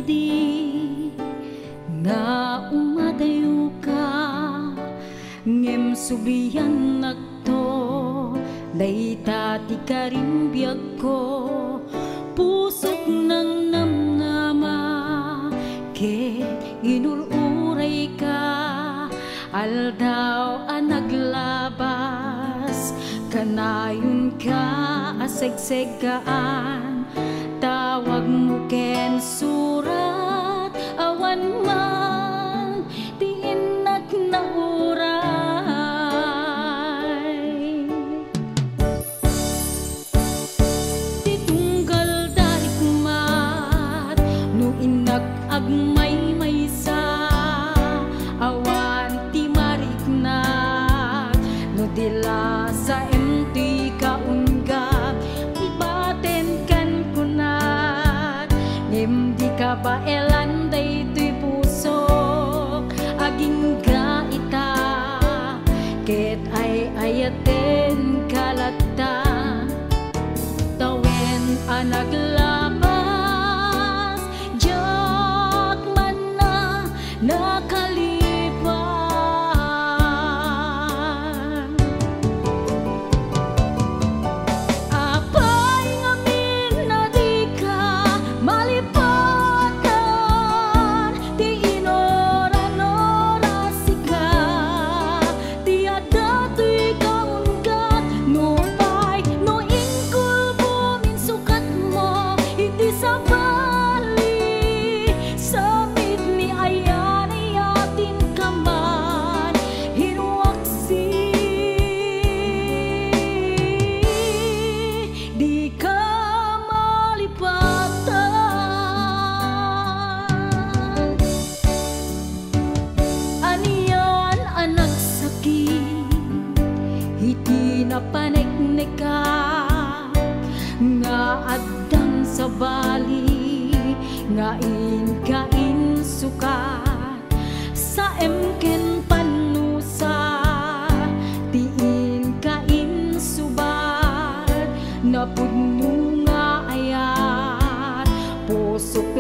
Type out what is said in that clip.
idi nga umadayo ka ngem subliyan nagto dayta ti karimbiyag ko pusok ng namnama ket inuluray ka aldaw a naglabas kanayon ka asegsegaan tawag mo ken surat awan man tiinak na uray ti tunggal dari kumat no inak agmay maysa awan ti mariknak no dila sa empty kaunggap ibaten kan kunat ngem di ka baelan daytoy pusok aging gaita ket ay ayaten kalata tawen anaglapas jak man na nakalipan apay ngamin na di ka malipatan ti inoran-oras ka ti adatoy kaunggat no pay no ingkul bumin sukat mo iti sa bali samit ni ayan ayatin kaman hinuaksi di ka malipatan aniyan anak sakit iti napaneknek ka nga addang sa bali nga inkain sukat sa emken panusa tiin kain subat napudno nga ayat pusok